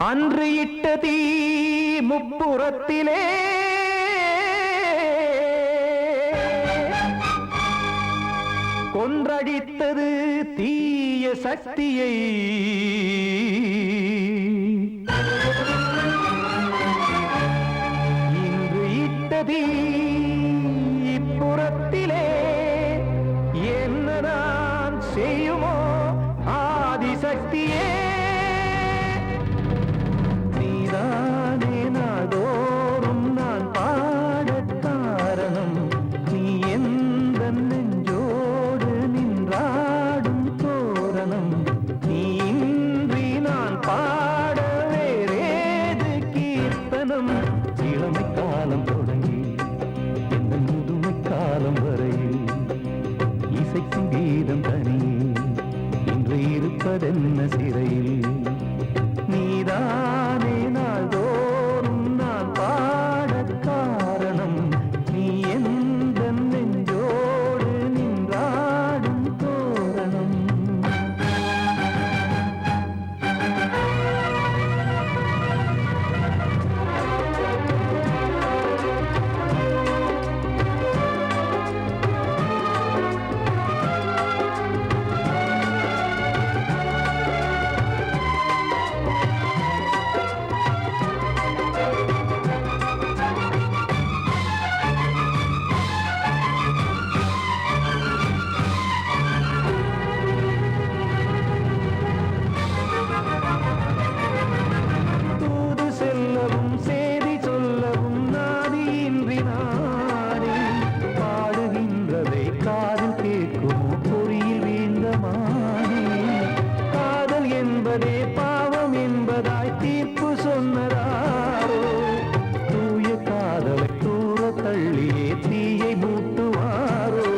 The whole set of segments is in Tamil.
அன்று இட்ட தீ முப்புறத்திலே கொன்றடித்தது தீய சக்தியை. இன்று இட்ட தீ இப்புறத்திலே என்ன நான் செய்யுமோ ஆதிசக்தியே. நீதானே நாடோறும் நான் பாடக் காரணம். நீ எந்த நெஞ்சோடு நின்றாடும் தோரணம். நீ இன்றி நான் பாட வேறேது கீர்த்தனம். இளமை காலம் தொடங்கி எந்த முதுமை காலம் வரையில் இசைக்கும் கீதம் தனியே இன்று இருப்பதென்ன சிறையில். நீதானே நாள்தோறும் நான் பாடக் காரணம். நீ எந்த நெஞ்சோடு நின்றாடும் தோரணம். பாவம் என்பதாய் தீர்ப்பு சொன்னதாரோ. தூய காதலை தூர தள்ளியே தீயை மூட்டுவாரோ.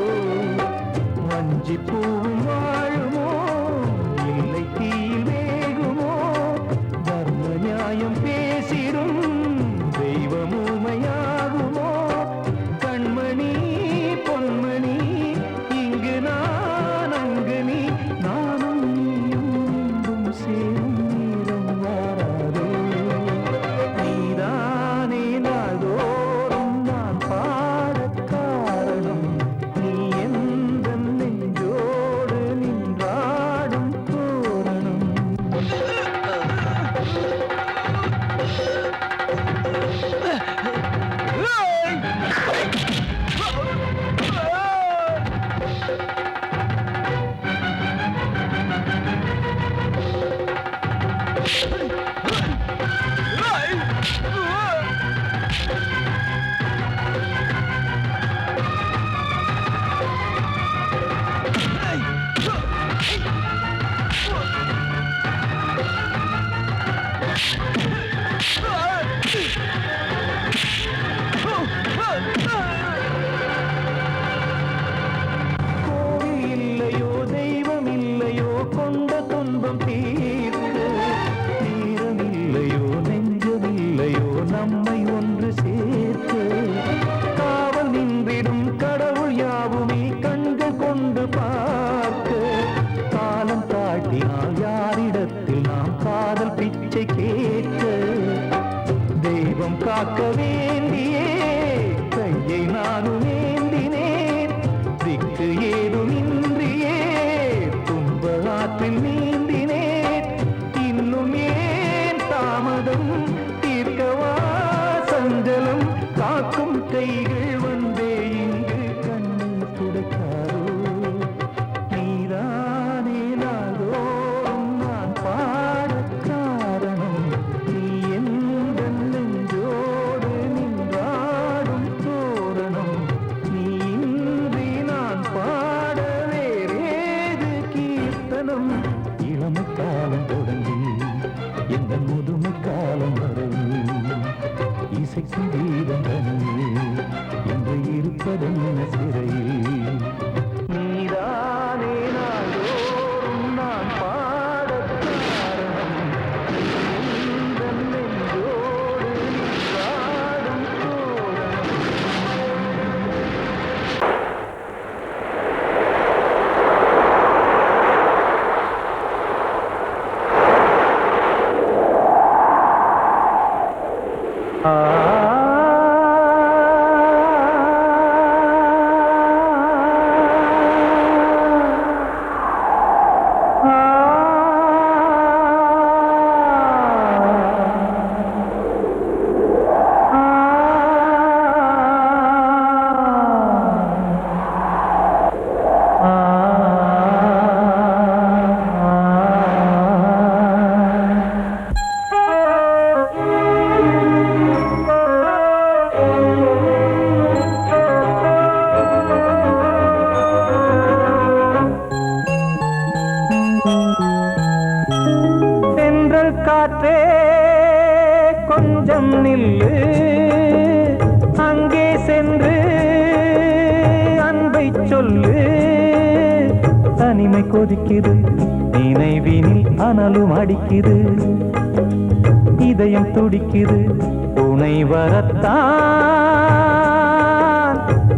வஞ்சி பூவும் வாழுமோ இல்லை தீயில் வேகுமோ. தர்ம நியாயம் பேசிடும் தெய்வம் ஊமையாகுமோ. கண்மணி பொன்மணி இங்கு நான் அங்கு நீ நானும் சேரும் நீரம் வாராதோ. நீதானே நாள்தோறும் நான் பாடக் காரணம். நீ எந்த நெஞ்சோடு சொல்லு. தனிமை கொதிக்குது, நினைவினில் அனலும் அடிக்குது, இதயம் துடிக்குது, துணை வரத்தான்.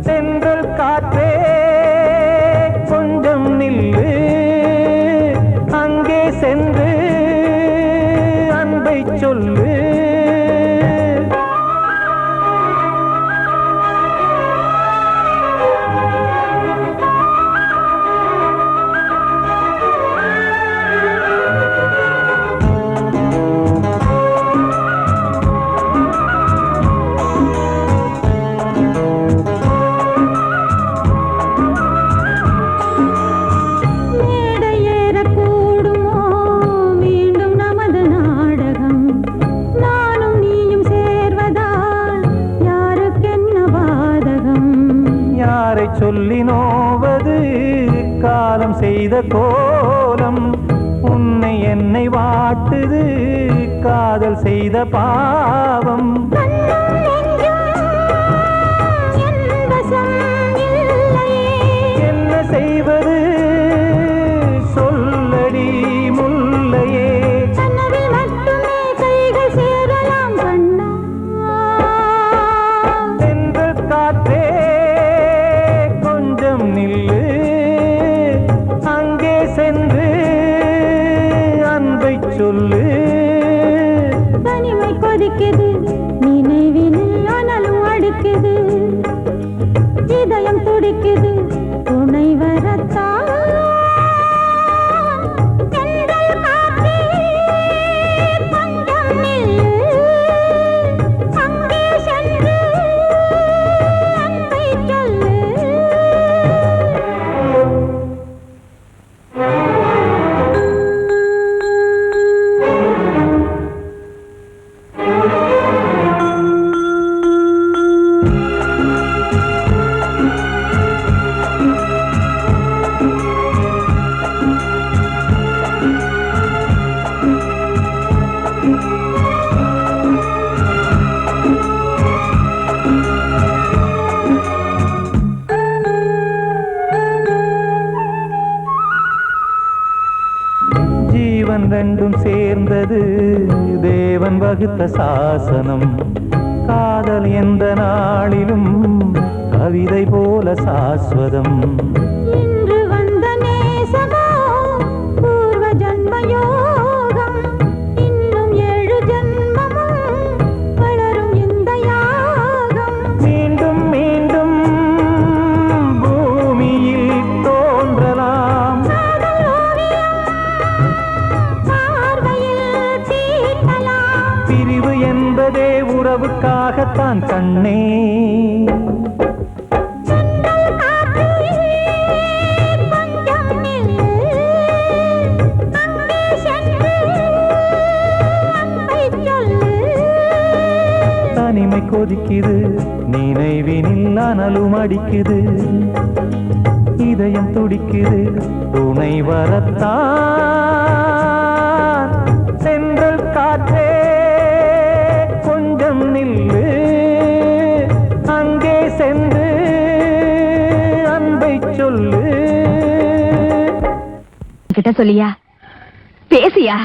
சென்றல் காற்றே கொஞ்சம் நில்லு, அங்கே சென்று அன்பை சொல்லு. சொல்லி நோவது காலம் செய்த கோலம், உன்னை என்னை வாட்டுது காதல் செய்த பாவம். என்ன செய்வது சொல்லடி முல்லையே. சென்றல் காற்றே நில்லு, அங்கே சென்று அன்பை சொல்லு. தனிமை கொதிக்குது, நினைவினில் அனலும் அடிக்குது, இதயம் துடிக்குது, துணை வரத்தான். ஜீவன் ரெண்டும் சேர்ந்தது தேவன் வகுத்த சாசனம். காதல் எந்த நாளிலும் கவிதை போல சாஸ்வதம். இன்று வந்த நேசமோ பூர்வ ஜன்மயோகம், இன்னும் 7 ஜன்மமும் வளரும் இந்த யாகம். மீண்டும் மீண்டும் பூமியில் தோன்றலாம், பிரிவு என்பதே உறவுக்காகத்தான் கண்ணே. தனிமை கொதிக்குது, நினைவினில் அனலும் அடிக்குது, இதயம் துடிக்குது, துணை வரத்தான். சென்றல் காற்றே கொஞ்சம் நில்லு, அங்கே சென்று அன்பை சொல்லு. கிட்ட சொல்லியா, பேசியா?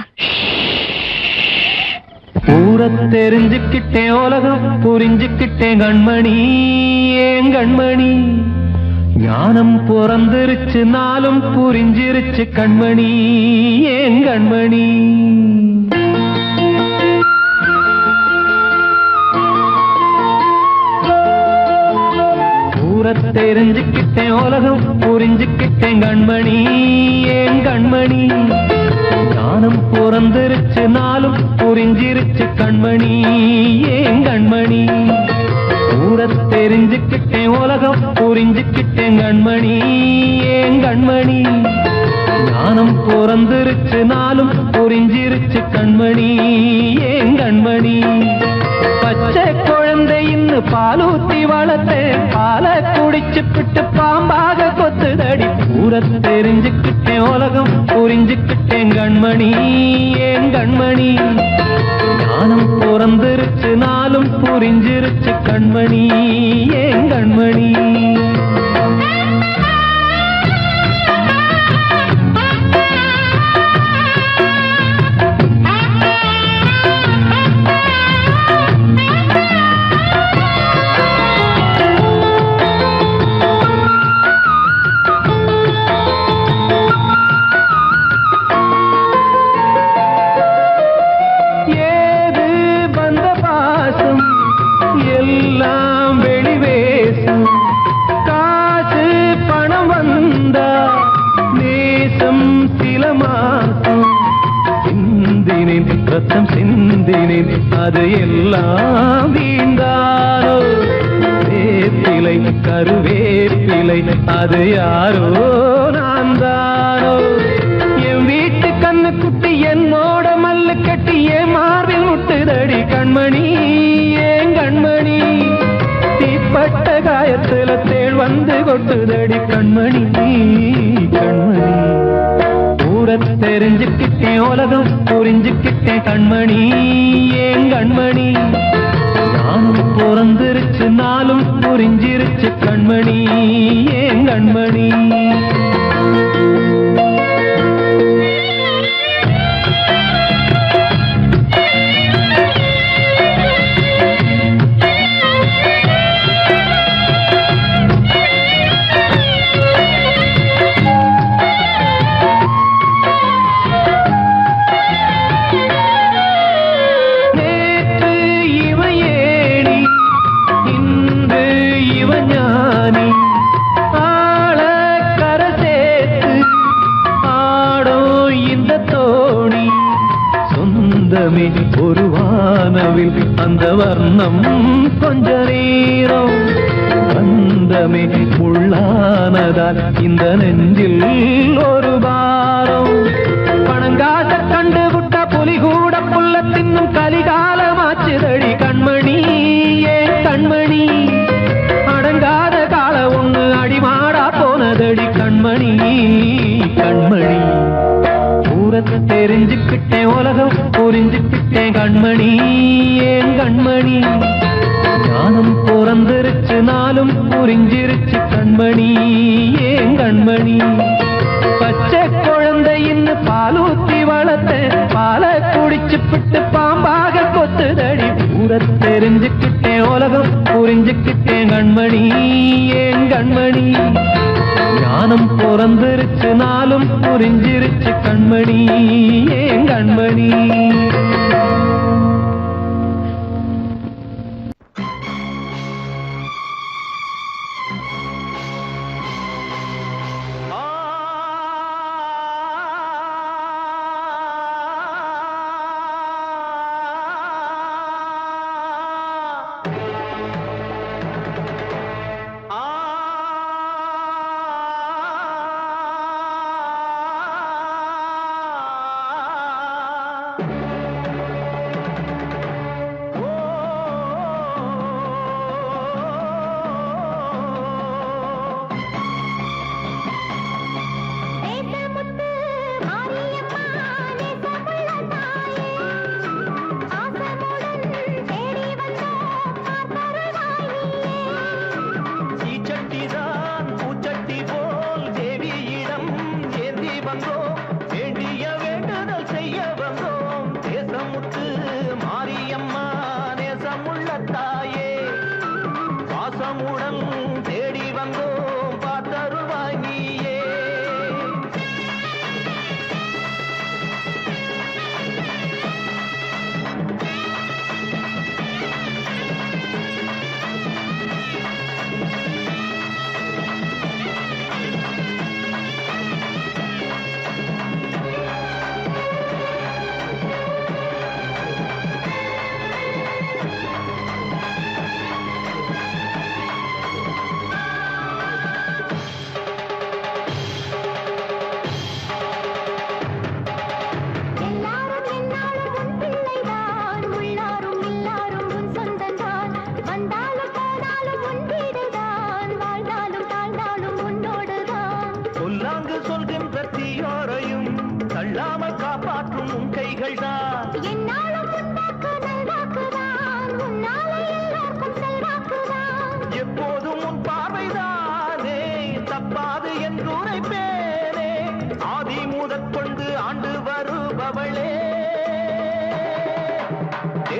ஊர தெரிஞ்சுக்கிட்டேன், உலகம் புரிஞ்சுக்கிட்டேன் கண்மணி, ஏன் கண்மணி. ஞானம் பிறந்திருச்சு, நாளும் புரிஞ்சிருச்சு கண்மணி, ஏன் கண்மணி. ஊர தெரிஞ்சுக்கிட்டேன், உலகம் புரிஞ்சுக்கிட்டேன் கண்மணி, ஏன் கண்மணி. ஞானம் பிறந்திருச்சு, நாளும் புரிஞ்சிருச்சு கண்மணி, ஏன் கண்மணி. ஊர தெரிஞ்சுக்கிட்டேன், உலகம் புரிஞ்சுக்கிட்டேன் கண்மணி, ஏன் கண்மணி. ஞானம் பிறந்திருச்சு, நாளும் புரிஞ்சிருச்சு கண்மணி, ஏன் கண்மணி. பச்சை குழந்தை இன்னும் பாலூத்தி வளர்த்தேன், பாலை குடிச்சு பிட்டு பாம்பாக கொத்துதடி. ஊர தெரிஞ்சுக்கிட்டேன், உலகம் புரிஞ்சுக்கிட்டேன் கண்மணி, ஏன் கண்மணி. ஞானம் பிறந்திருச்சு, நாளும் புரிஞ்சிருச்சு கண்மணி, ஏன் கண்மணி. ரத்தம் சிந்தினேன் அது எல்லாம் வீண்டாரோ வேப்பிலை கருவேப்பிலை அது யாரோ நான் தானோ என் வீட்டு கண்ணு குட்டி என்னோட மல்லு கட்டி என் மார்பில் முட்டுதடி கண்மணி ஏன் கண்மணி தீப்பட்ட காயத்துல தேள் வந்து கொட்டுதடி கண்மணி கண்மணி ஊரை தெரிஞ்சுக்கிட்டேன் உலகம் புரிஞ்சுக்கிட்டேன் கண்மணி ஏன் கண்மணி நானும் பிறந்திருச்சு நாளும் புரிஞ்சிருச்சு கண்மணி ஏன் கண்மணி ஒரு வானவில் அந்த வர்ணம் கொஞ்ச நேரம் பந்தமே உள்ளானதால் இந்த நெஞ்சில் ஒரு பாரம் பணங்காட்ட கண்டு விட்ட புலி கூட புல்ல தின்னும் கலிகாலமாச்சுதடி கண்மணி ஏன் கண்மணி அடங்காத கால ஒண்ணு அடிமாடா போனதடி கண்மணி கண்மணி தெரிஞ்சுக்கிட்டேன் உலகம் புரிஞ்சுக்கிட்டேன் கண்மணி ஏன் கண்மணி ஞானம் பிறந்திருச்சு நாளும் புரிஞ்சிருச்சு கண்மணி ஏன் கண்மணி பச்சை குழந்தை இன்னும் பாலூத்தி வளர்த்த பாலை குடிச்சு பிட்டு பாம்பாக கொத்துதடி ஊரை தெரிஞ்சுக்கிட்டேன் உலகம் புரிஞ்சுக்கிட்டேன் கண்மணி ஏன் கண்மணி ஞானம் பிறந்திருச்சு நாளும் புரிஞ்சிருச்சு கண்மணி ஏன் கண்மணி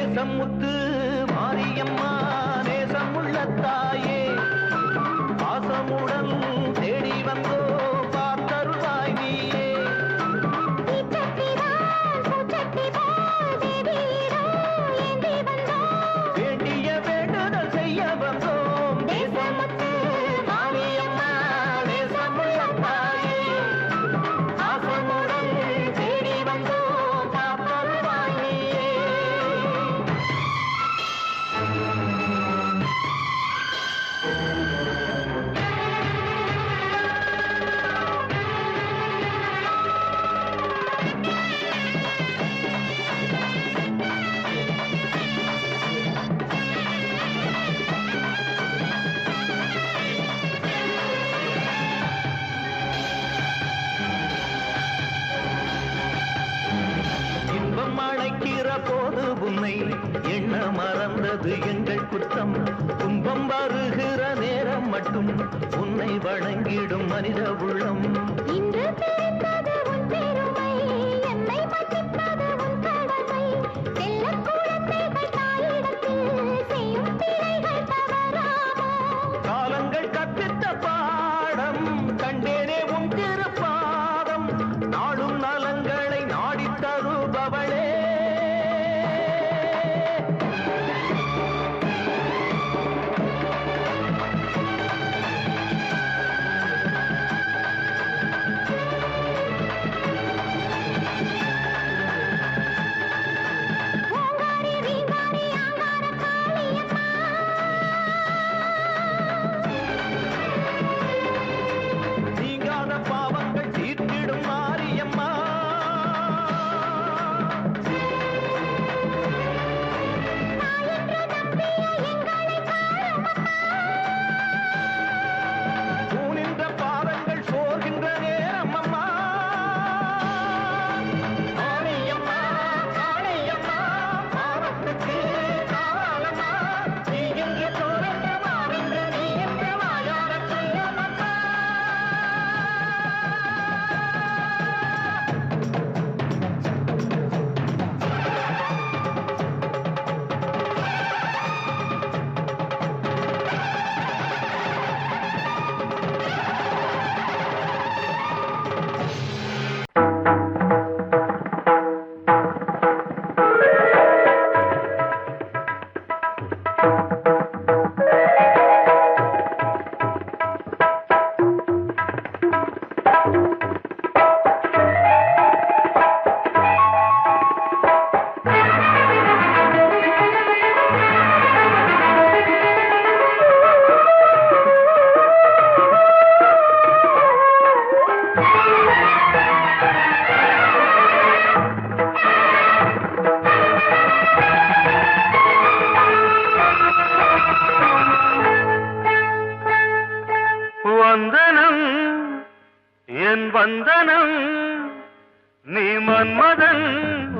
தேசமுத்து மாரியம்மா நேசமுள்ள தாயே பாசமுடன் தேடி வந்தோ பார்த்தருள்வாய் நீயே வேண்டிய வேண்டுதல் செய்ய வந்தோம் தேசமுத்து மாரியம்மா நேசமுள்ள தாயே பாசமுடன் தேடி என்ன மறந்தது எங்கள் குற்றம் துன்பம் வருகிற நேரம் மட்டும் உன்னை வணங்கிடும் மனித உள்ளம் இன்று பிறந்தது உன் பெருமை என்னை மன்னிப்பது உன் கடமை செல்லக் குழந்தைகள் தாயிடத்தில் செய்யும் பிழைகள் தவறாமோ காலங்கள் கற்பித்த பாடம் கண்டேனே உன் திருப்பாதம் நாடும் நலங்களை நாடித் தருபவளே ஓங்காரி வீங்காரி ஆங்கார காளியம்மா நீங்காத பாவங்கள் தீர்த்திடும் மாரியம்மா நாயென்று நம்பிய எங்களை காருமம்மா தூணின்ற பாதங்கள் சோர்கின்ற நேரம் அம்மா ஆணையம்மா ஆணையம்மா பாவத்துக்கு காலம்மா நீ என்று தோன்ற மாறின்று நீ என்று வாயார சொல்லமம்மா வந்தனம் என் வந்தனம் நீ மன்மதன்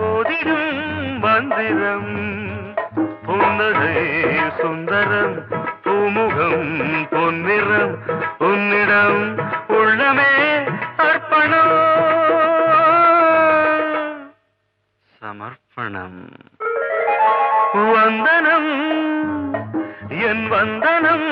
ஓதிடும் மந்திரம் புன்னகை சுந்தரம் பூமுகம் பொன்னிறம் உன்னிடம் உள்ளமே அர்ப்பணம் சமர்ப்பணம் வந்தனம் என் வந்தனம்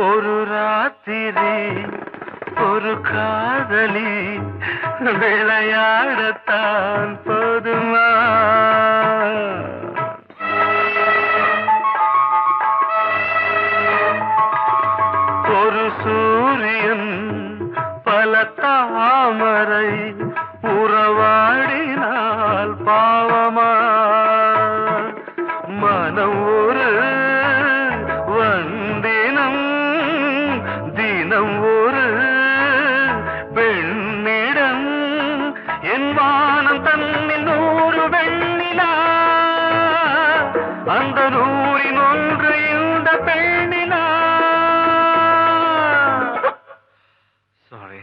ஒரு ராத்திரி ஒரு காதலி விளையாடத்தான் போதுமா ஒரு சூரியன் பல தாமரை உறவாடினால் பாவமா மனம் ஒரு வந்தினம் தினம் ஒரு பெண்ணிடம் என் வானம் தன்னில் 100 வெண்ணிலா அந்த 100ன் ஒன்று இந்த பெண்ணிலா சாரி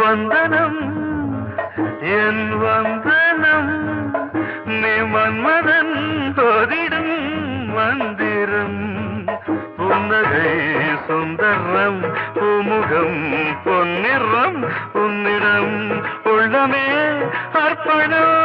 வந்தனம் என் வந்தனம் நீ மன்மதன் ஓதிடும் மந்திரம் புன்னகை சுந்தரம் பூமுகம் பொன்னிறம் உன்னிடம் உள்ளமே அர்ப்பணம்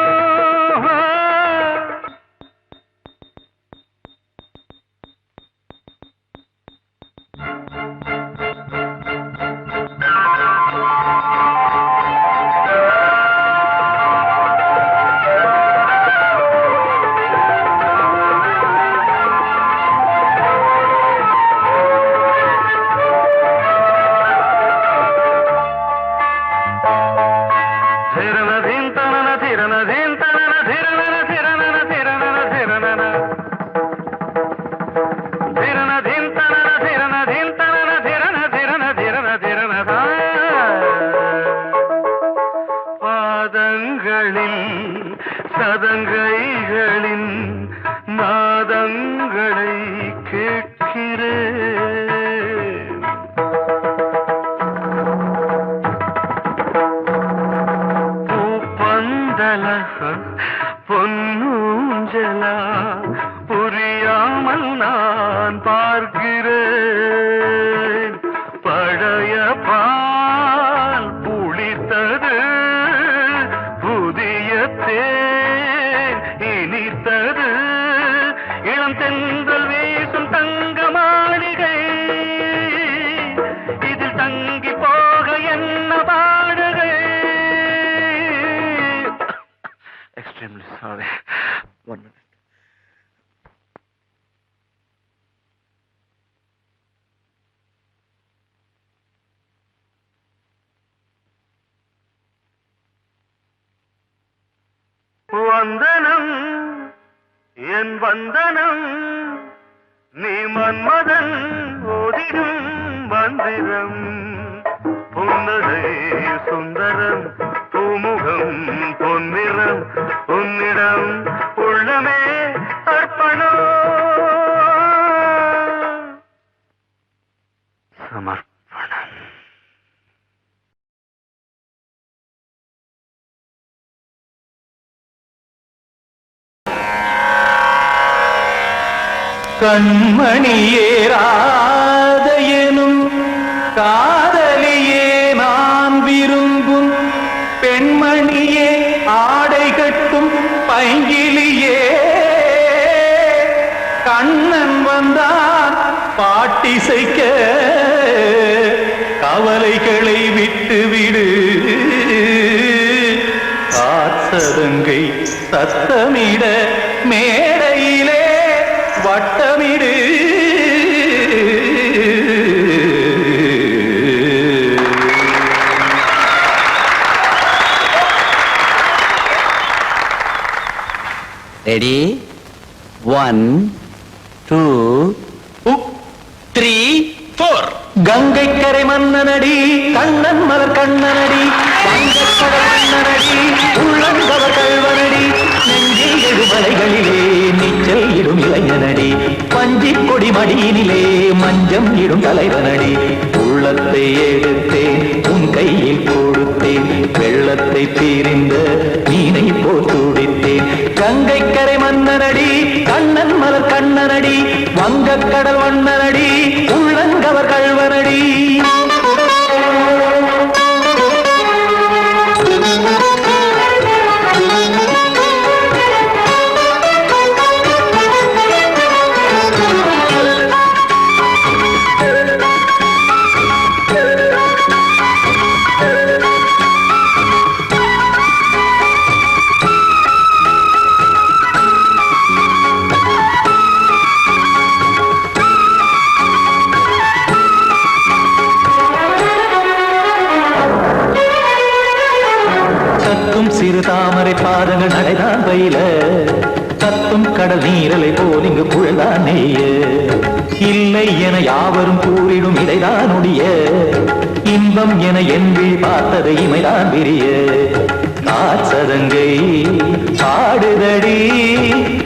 பாதங்களை கேட்கிறேன். பூப்பந்தலா பொன்னூஞ்சலா புரியாமல் நான் பார்க்கிறேன். பழைய பால் புளித்தது, புதிய தேன் இனித்தது, இளம் தென்றல் வீசும் தங்க மாளிகை, இதில் தங்கி போக என்ன பாடுகை. Extremely sorry. 1 minute. வந்தனம் என் வந்தனம், நீ மன்மதன் ஓதிடும் மந்திரம். புன்னகை சுந்தரம், பூமுகம் பொன்னிறம், உன்னிடம் உள்ளமே அர்ப்பணம் சமர்ப்பணம். கண்மணியேராத எனும் காதலியே நான் விரும்பும் பெண்மணியே, ஆடை கட்டும் பைங்கிலியே, கண்ணன் வந்தான் பாட்டிசைக்க, கவலைகளை விட்டுவிடு, காத்ததங்கை சத்தமிட மேடையிலே வட்டமிடு. ரெடி 1 2 3 4. கங்கை கரை மன்னனடி, கண்ணன் மலர் கண்ணனடி, வங்கக்கடல் மன்னனடி, உள்ளங்கவர் கல்வனடி, நெஞ்சில் எழுமலைகளிலே நீச்சல் இடும் இளைஞனடி, பஞ்சிக் கொடி மடியினிலே மஞ்சம் இடும் தலைவனடி. உள்ளத்தை எடுத்தேன் உன் கையில் கொடுத்தேன், வெள்ளத்தை தீரிந்த மீனை போல் துடித்தேன். கங்கை கரை மன்னனடி, கண்ணன் மலர் கண்ணனடி, வங்கக்கடல் வண்ணனடி, உள்ளங்கவர் கல்வனடி. சிறு தாமரை பாதங்கள் நடைதான் பயில, கத்தும் கடல் நீரலை போல் இங்கு குழல்தான் நெய்ய, இல்லை என யாவரும் கூறிடும் இடைதான் ஒடிய, இன்பம் என என்பி பார்த்தது இமைதான் விரிய. காச்சதங்கை பாடுதடி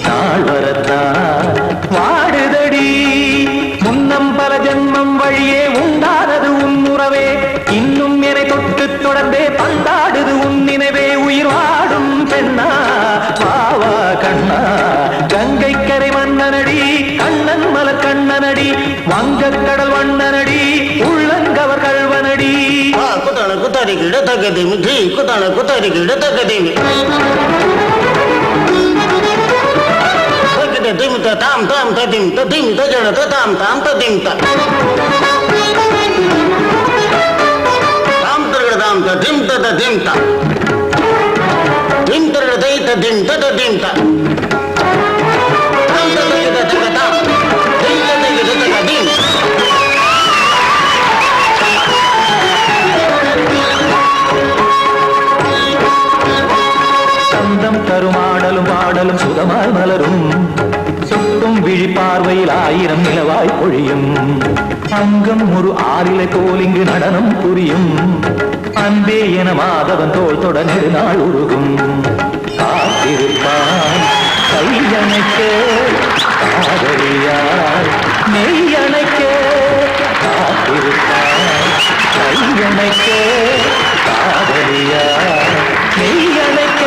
நாள் வரத்தான் வாடுதடி, முன்னம் பல ஜென்மம் வழியே உண்டானது உன் உறவே, இன்னும் என்னை தொட்டு தொடர்ந்தே பந்தாடுது உன் நினைவே. உயிர் வாடும் பெண்ணா வாவா கண்ணா, கங்கை கரை மன்னனடி, கண்ணன் மலர் கண்ணனடி, வங்கக்கடல் வண்ணனடி, உள்ளங்கவர் கல்வனடி. குத்தான குத்தாரி கிட தகதிமி ஜி, குத்தான குத்தாரி கிட தகதிமி திம் தாம் தாம் ததிம் ததிம் தஜன தாம் தாம் ததிம் தாம் தாம் ததிம் ததிம் தாம் திம் தர தை ததிம் ததிம் தாம் தாம் ததிம் ததிம் தாம் திம் ததிம் ததிம். சந்தம் தருமாடலும் பாடலும் சுகமாய் மலரும், சுட்டும் விழி பார்வையில் 1000 நிலவாய் பொழியும், அங்கம் ஒரு ஆறிலை போல் இங்கு நடனம் புரியும், அன்பே என மாதவன் தோள் தொட நெடுநாள் உருகும். காத்திருப்பான் கையணைக்க மெய்யணைக்க காத்திருப்பாய் கையணைக்க காதலியா மெய்யணைக்க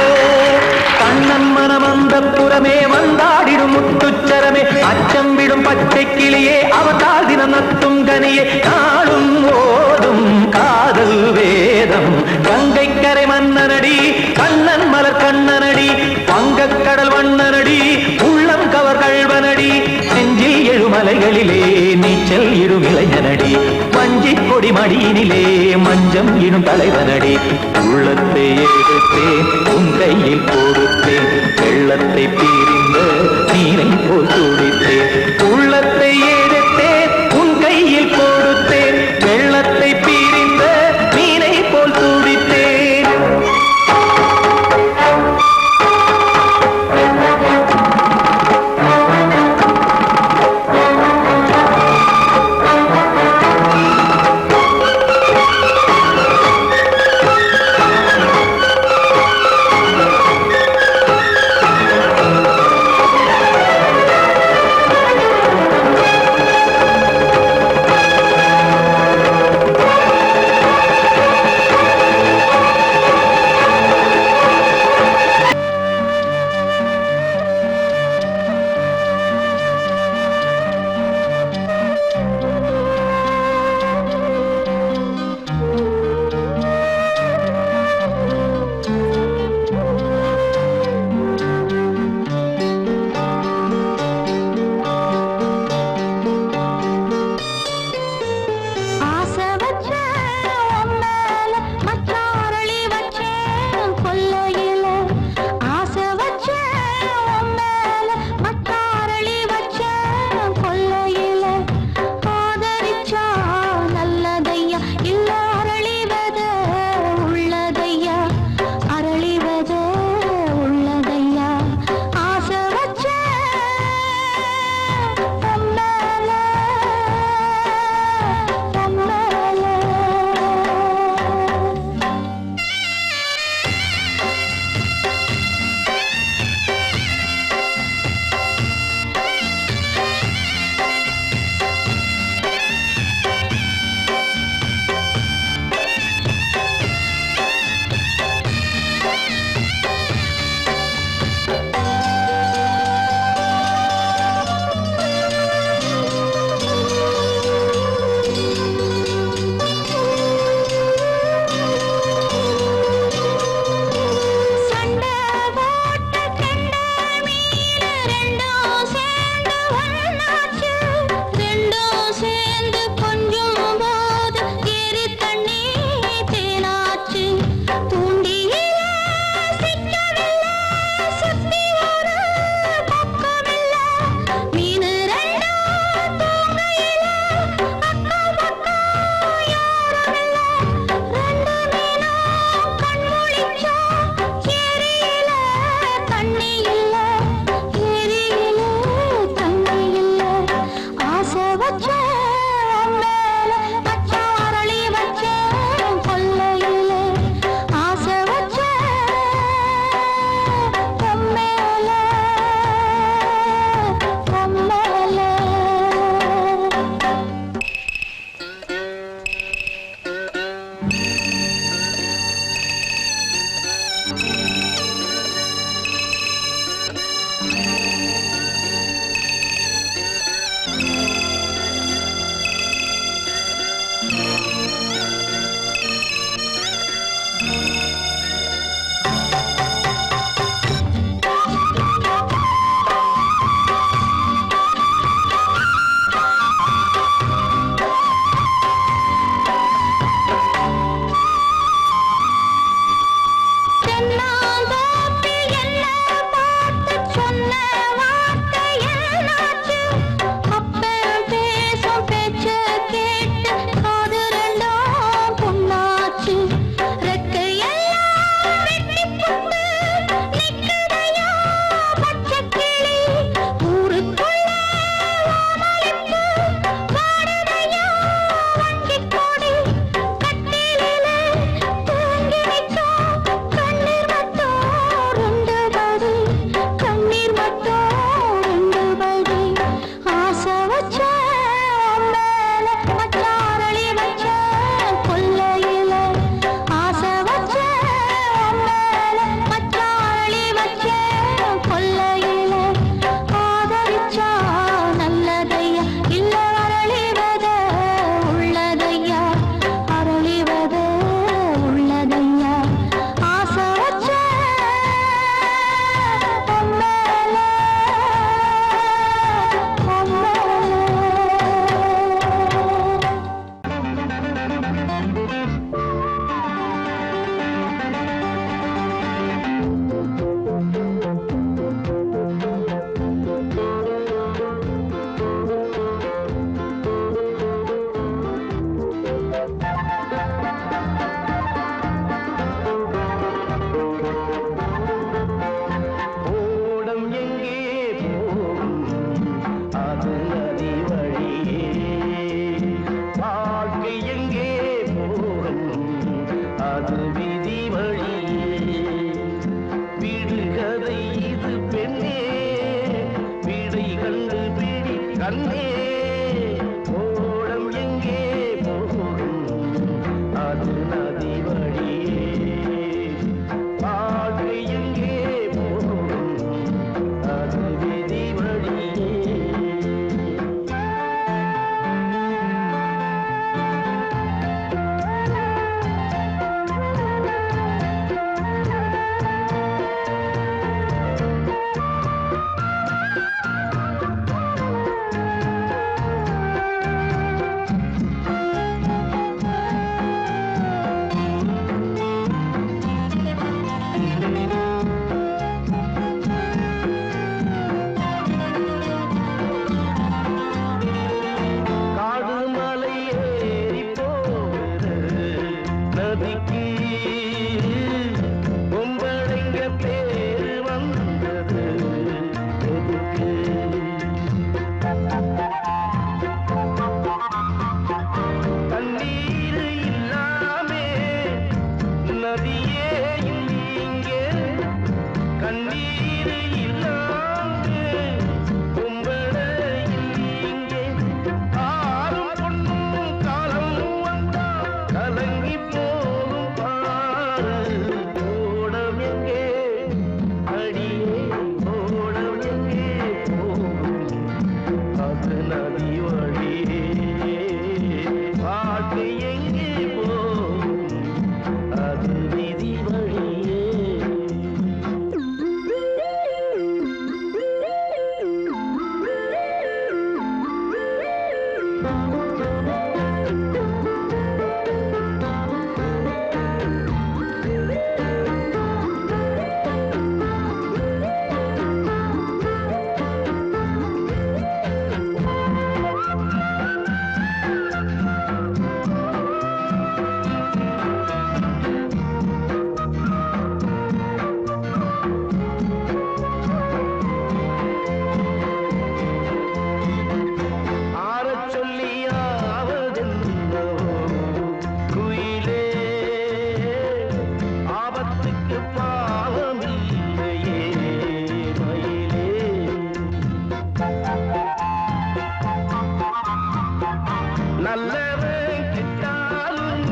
கண்ணன் மனம் அந்த புறமே வந்தாடிடும் முத்துச்சரமே அச்சம் விடும் பச்சை கிளியே அவதால் தினம் நத்தும் கனியே நாளும் ஓதும் காதல் வேதம் கங்கை கரை மன்னனடி கண்ணன் மலர் கண்ணனடி வங்கக் கடல் வண்ணனடி உள்ளம் கவர் கழ்வனடி நெஞ்சில் எழுமலைகளிலே நீச்சல் இடும் இளைஞனடி வஞ்சி கொடி மடியினிலே மஞ்சம் இடும் தலைவனடி உள்ளத்தை எடுத்தேன் உன் கையில் கொடுத்தேன் வெள்ளத்தை பிரிந்த நீரை போல் துடித்தேன் உள்ளத்தை எடுத்தேன் உன் கையில் கொடுத்தேன் வெள்ளத்தை பிரிந்த நீரை போல் துடித்தேன் அது நதி வழியே வாழ்க்கை எங்கே போகும் அது விதி வழியே விடுகதை இது பெண்ணே விடை கண்டு பிடி கண்ணே ஓடம் எங்கே போகும் அது நதி வழியே வாழ்க்கை எங்கே போகும் அது விதி வழியே காடு மலை ஏறி போகிறது நதிக்கு பொம்பளைங்க பேரு வந்தது எதுக்கு தண்ணீர் இல்லாமே நதியே இங்கே கண்ணீர் இல்லாமே பொம்பளை இங்கே ஆறும் பொண்ணும் காலம் வந்தா கலங்கி போகும் பாரு ஓடம் எங்கே அடியே ஓடம் எங்கே போகும் அது நதி வழியே வாழ்க்கை எங்கே போகும் அது விதி வழியே ஆறச் சொல்லியாவதென்னோ குயிலே ஆபத்துக்கு பாவமில்லையே மயிலே நல்லவன் கெட்டாலும்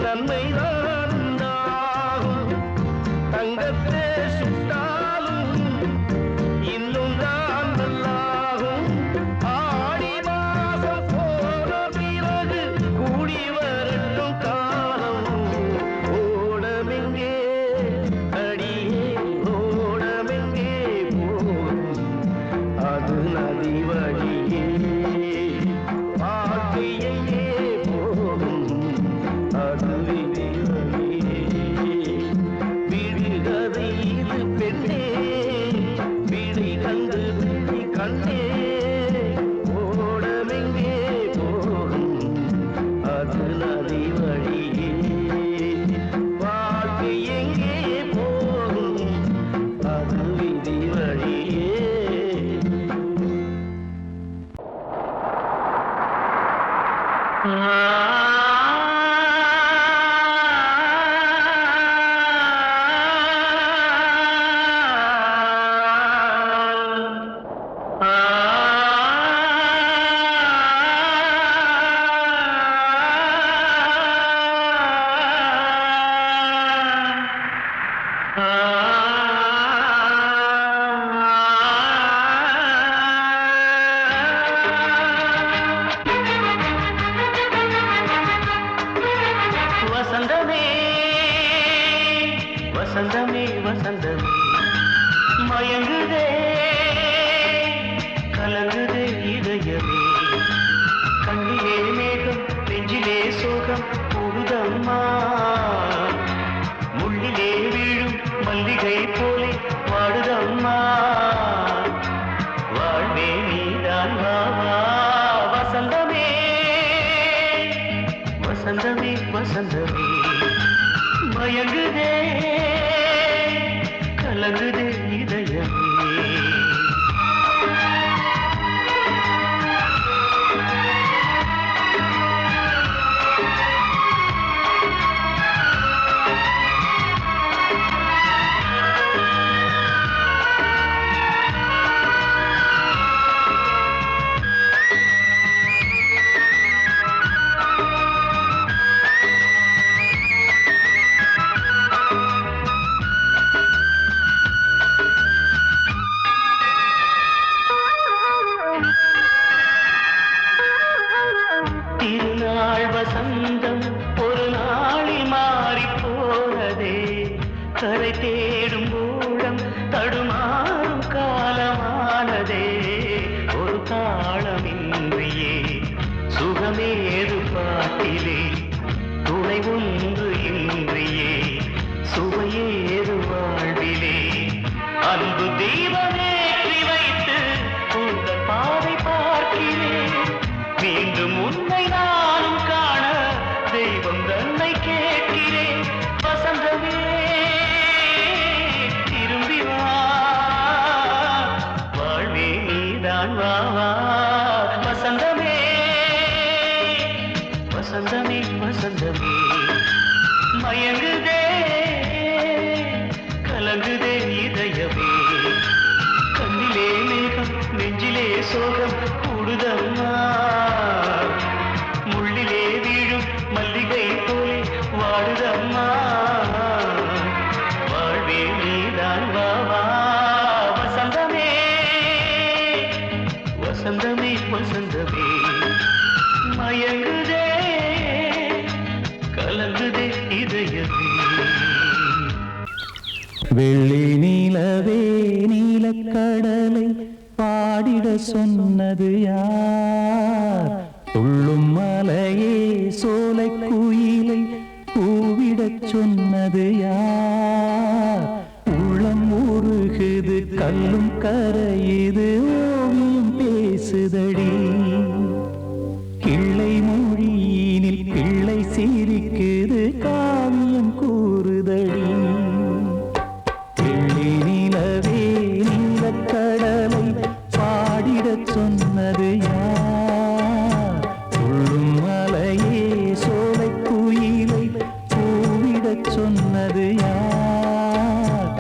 நன்மைதான் உண்டாகும் தங்கத்தை சுட்டாலும் இன்னும் தான் நல்லாகும் ஆடி மாசம் போன பிறகு கூடி வரட்டும் காலம் ஓடமெங்கே அடியே ஓடமெங்கே போகும் அது நதி வழியே வாழ்க்கை எங்கே போகும் அது விதி வழியே விடுகதை இது பெண்ணே விடை கண்டு விழி கண்ணே ஓடமெங்கே போகும் அது நதி வழியே வாழ்க்கை எங்கே போகும் அது விதி வழியே வசந்தமே வசந்தமே வசந்தமே மயங்குதே கலங்குதே இதயமே கண்ணிலே மேகம் நெஞ்சிலே சோகம் கூடுதம்மா முள்ளிலே வீழும் மல்லிகை போலே வாடுதம்மா வாழ்வே நீதான் வாவா வசந்தமே வசந்தமே வசந்தமே மயங்குதே கலங்குதே இதயமே போகிறேன் மீண்டும் உன்னை நானும் காண தெய்வம் தன்னை கேட்கிறேன் வசந்தமே திரும்பி வா வாழ்வே நீதான் வா வா வசந்தமே வசந்தமே வசந்தமே மயங்குதே கலங்குதே இதயமே கண்ணிலே மேகம் நெஞ்சிலே சோகம் கூடுதம்மா முள்ளிலே வீழும் மல்லிகை போலே வாடுதம்மா வாழ்வே நீதான் வா வா வசந்தமே வசந்தமே வசந்தமே மயங்குதே கலங்குதே இதயமே வெள்ளி நீலவே நீலக்கடலை பாடிட சொன்னது யார் துள்ளும் மலையே சோலை குயிலை கூவிடச் சொன்னது யார் உள்ளம் உருகுது கல்லும் கரையுது ஓவியம் பேசுதடி கிள்ளை மொழியினில் பிள்ளை சிரிக்குது காவியம் கூறுதடி வெள்ளி நிலவே நீலக்கடலை பாடிடச் சொன்னது யார் துள்ளும் மலையே சோலை குயிலை கூவிடச் சொன்னது யார்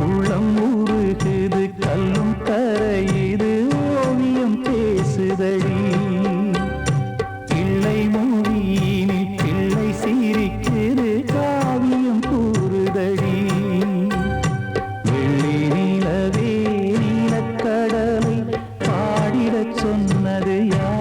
உள்ளம் உருகுது கல்லும் கரையுது ஓவியம் பேசுதடி பிள்ளை மொழியினில் பிள்ளை சிரிக்குது காவியம் கூறுதடி வெள்ளி நிலவே நீலக்கடலை பாடிடச் சொன்னது யார்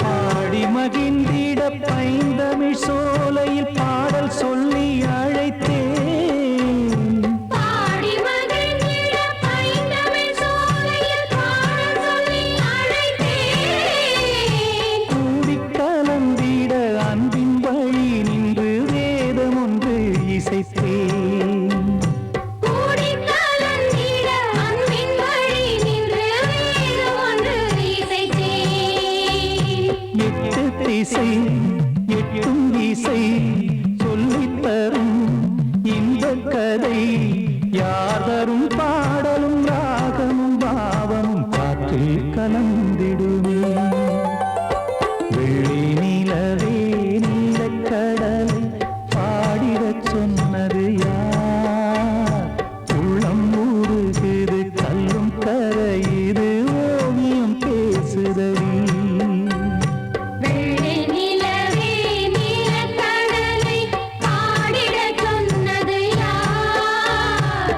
பாடி மகிழ்ந்திட பைந்தமிழ் சோலையில் பாடல் சொல்லி அழைத்தேன் பாடி மகிழ்ந்திட பைந்தமிழ் சோலையில் பாடல் சொல்லி அழைத்தேன் கூடி கலந்திட அன்பின் வழி நின்று வேதம் ஒன்று இசைத்தேன் கூடி கலந்திட அன்பின் வழி நின்று வேதம் ஒன்று இசைத்தேன் எட்டு திசை எட்டும் இசை சொல்லித் தரும் இந்த கதை யார் தரும் பாடலும் ராகமும் பாவமும் காற்றில் கலந்திடுமே வெள்ளி நிலவே நீலக்கடலை பாடிடச் சொன்னது யார் உள்ளம் ஊறுகுது கல்லும் கரையுது ஓவியம் பேசுதடி வெள்ளி நிலவே நீலக்கடலை பாடிடச் சொன்னது யார்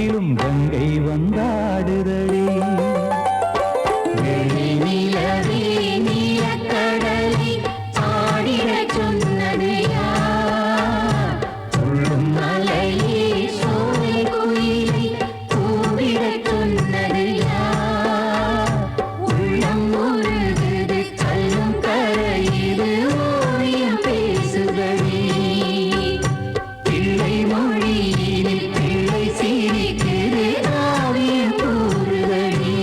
காட்டிலும் கங்கை வந்தாடுதடி. நிலவே நீலக்கடலை ஆடிடச் சொன்னது யார்? துள்ளும் மலையே சோலை குயிலை கூவிடச் சொன்னது யார்? உள்ளம் உருகுது கல்லும் கரையுது ஓவியம் பேசுதடி. பிள்ளை மொழியினில் பிள்ளை சிரிக்குது காவியம் கூறுதடி.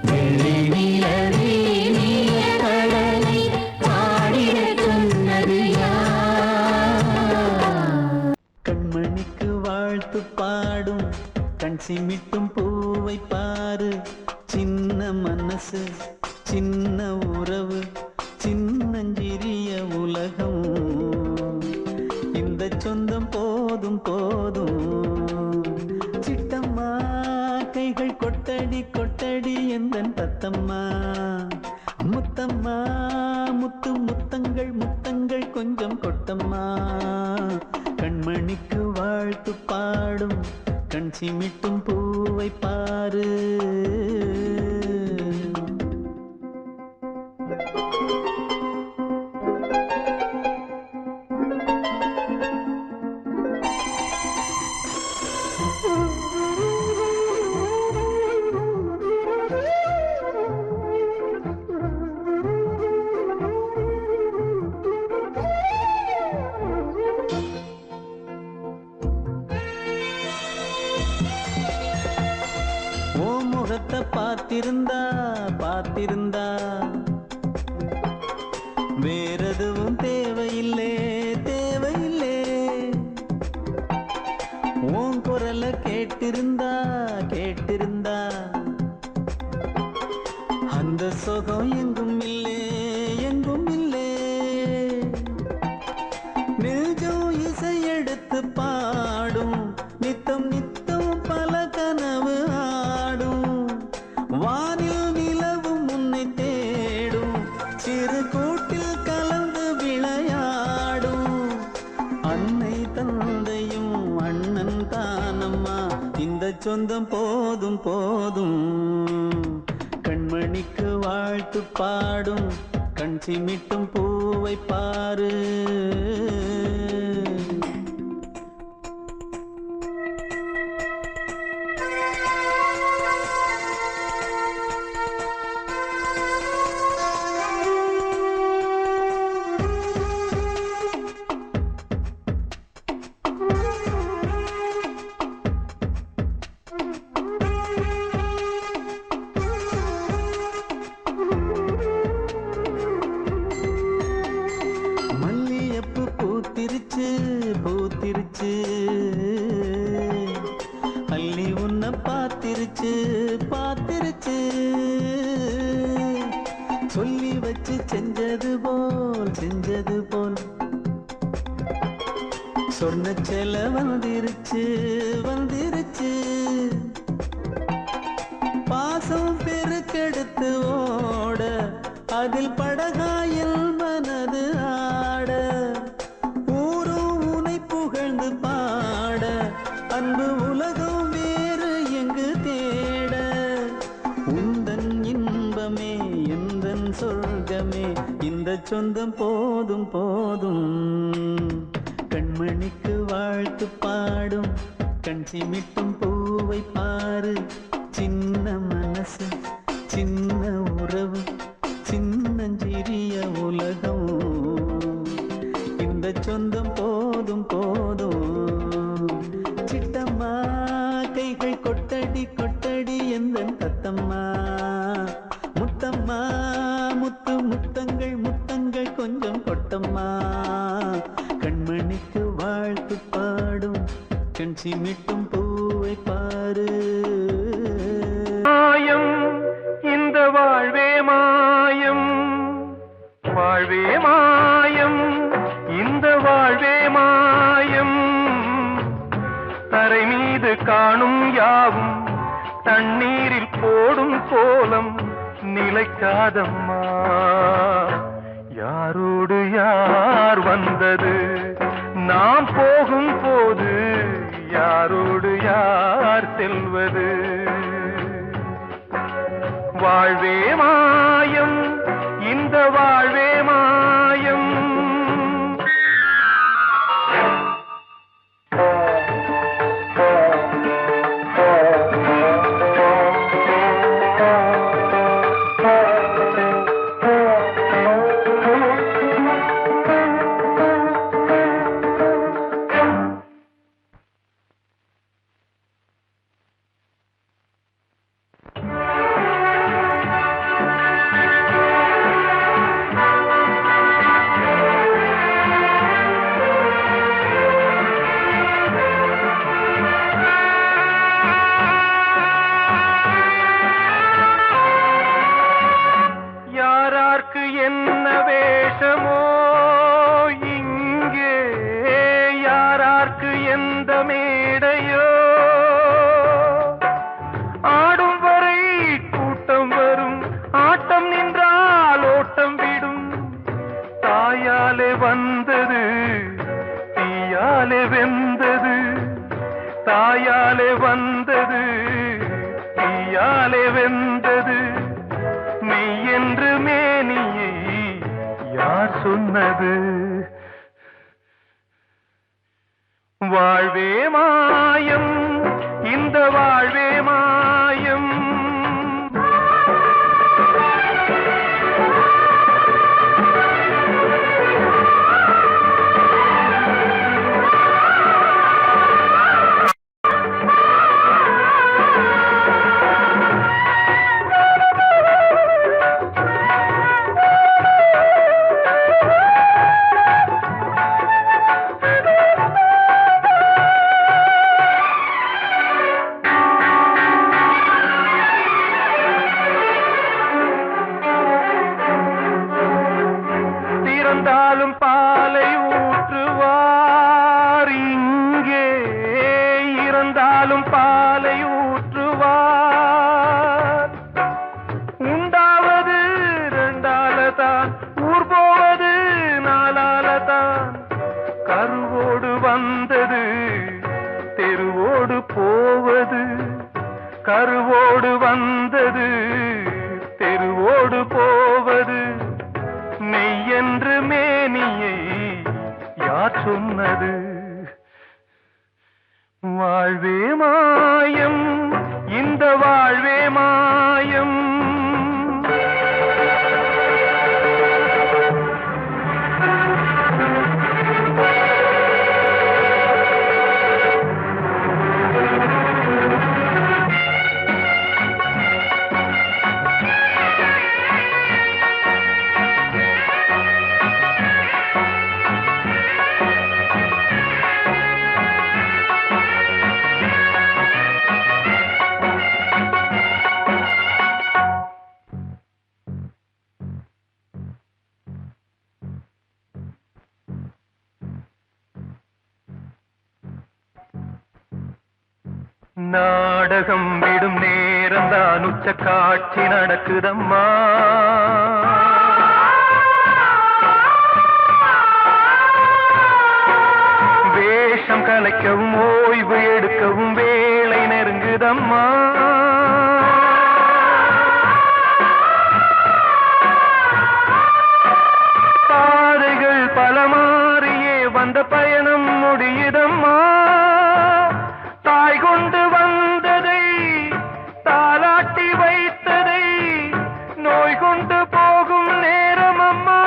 வெள்ளை நிலவே நீலக்கடலை பாடிடச் சொன்னது யார்? கண்மணிக்கு வாழ்த்து பாடும் கண் சிமிட்டும் பூவை பாரு. சின்ன மனசு சின்ன உறவு சின்னஞ்சிறிய உலகம். இந்த சொந்தம் போதும் போதும். சிட்டம்மா கைகள் கொட்டடி கொட்டடி எந்தன் தத்தம்மா. முத்தம்மா முத்து முத்தங்கள் முத்தங்கள் கொஞ்சம் கொட்டம்மா. கண்மணிக்கு வாழ்த்து பாடும் கண் சிமிட்டும் பூவை பாரு. ஓ முகத்தை பார்த்திருந்தா பார்த்திருந்தா வேறெதுவும் தேவையில்லை தேவையில்லை. உன் குரலை கேட்டிருந்தா கேட்டிருந்தா அந்த சுகம் எங்கும் இல்லை எங்கும் இல்லை. நெஞ்சம் இசை எடுத்து பாடும் நித்தம் நித்தம் பல கனவு ஆடும். வானில் நிலவும் உன்னை தேடும் சிறு கூட்டில் கலந்து விளையாடும். அன்னை தந்தையும் அண்ணன் தானம்மா இந்த சொந்தம் போதும் போதும். கண்மணிக்கு வாழ்த்து பாடும் கண் சிமிட்டும் பூவை பாரு. மல்லியப்பு பூத்திருச்சு பூத்திருச்சு. அள்ளி உன்னை பார்த்திருச்சு பார்த்திருச்சு. சொல்லி வச்சு செஞ்சது போல் சொன்ன செல வந்துருச்சு வந்துருச்சு. பாசம் பெருக்கெடுத்து ஓட அதில் படகாயில் மனது ஆட. ஊரும் உனை புகழ்ந்து பாட அன்பு உலகம் வேறு எங்கு தேட. உந்தன் இன்பமே எந்தன் சொர்க்கமே இந்த சொந்தம் போதும் போதும். கண்மணிக்கு வாழ்த்து பாடும் கண் சிமிட்டும் பூவை பாரு. சின்ன மனசு சின்ன உறவு சின்னஞ்சிறிய உலகம். இந்த சொந்தம் போதும் போதும். சிட்டம்மா கைகள் கொட்டடி கொட்டடி எந்தன் தத்தம்மா. முத்தம்மா முத்து முத்தங்கள் முத்தங்கள் கொஞ்சம் கொட்டம்மா. கண்மணிக்கு வாழ்த்து பாடும் கண் சிமிட்டும் பூவை பாரு. மாயம் இந்த வாழ்வே மாயம் வாழ்வே மாயம் இந்த வாழ்வே மாயம். தரை மீது காணும் யாவும் தண்ணீரில் போடும் கோலம் நிலைக்காதம்மா. யாரோடு யார் வந்தது நாம் போகும் போது யாரோடு யார் யார் செல்வது? வாழ்வே மாயம், இந்த வாழ்வே மாயம். என்ன வேஷமோ இங்கே, யாரார்க்கு எந்த மேடையோ, ஆடும் வரை கூட்டம் வரும், ஆட்டம் நின்றால் ஓட்டம் விடும். தாயாலே வந்தது தீயாலே வெந்தது, தாயாலே வந்தது தீயாலே வெந்தது. மெய் என்று மேனியை யார் சொன்னது? வாழ்வே மாயம், இந்த வாழ்வே மாயம். இறந்தாலும் பாலை ஊற்றுவார் இங்கே, இறந்தாலும் பாலை ஊற்றுவார். உண்டாவது ரெண்டாலதான், ஊர் போவது நாலாலதான். கருவோடு வந்தது தெருவோடு போவது, கருவோடு வந்தது தெருவோடு போவது. மெய் என்று மேனியை யார் சொன்னது? வாழ்வே மாயம், இந்த வாழ்வே மாயம். நாடகம் விடும் நேரம் தான், உச்ச காட்சி நடக்குதம்மா. வேஷம் கலைக்கவும் ஓய்வு எடுக்கவும் வேளை நெருங்குதம்மா. பாதைகள் பல மாறியே வந்த பயணம் முடியுதம்மா. தாய் கொண்டு வந்ததை தாலாட்டி வைத்ததை நோய் கொண்டு போகும் நேரம் அம்மா.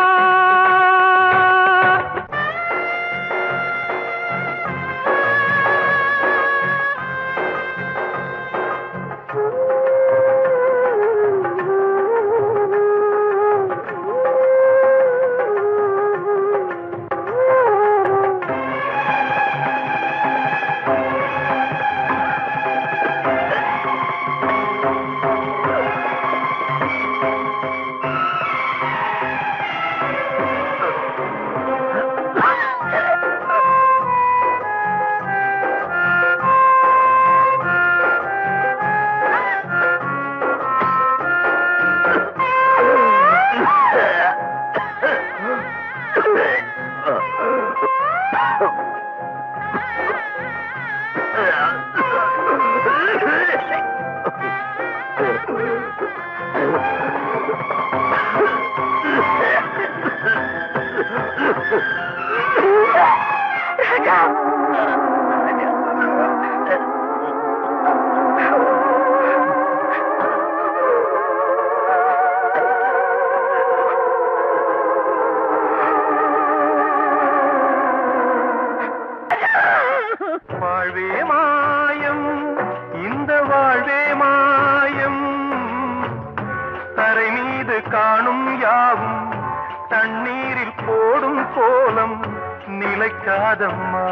நிலைக்காதம்மா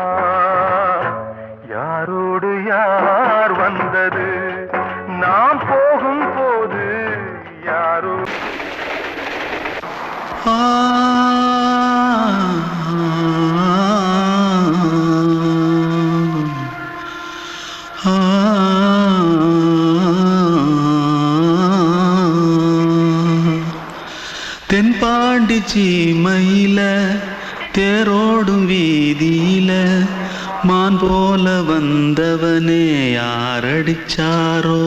யாரோடு யார் வந்தது நாம் போகும் போது யாரோ தென்பாண்டி சீமையில தேரோடும் வீதியில மான் போல வந்தவனே யாரடிச்சாரோ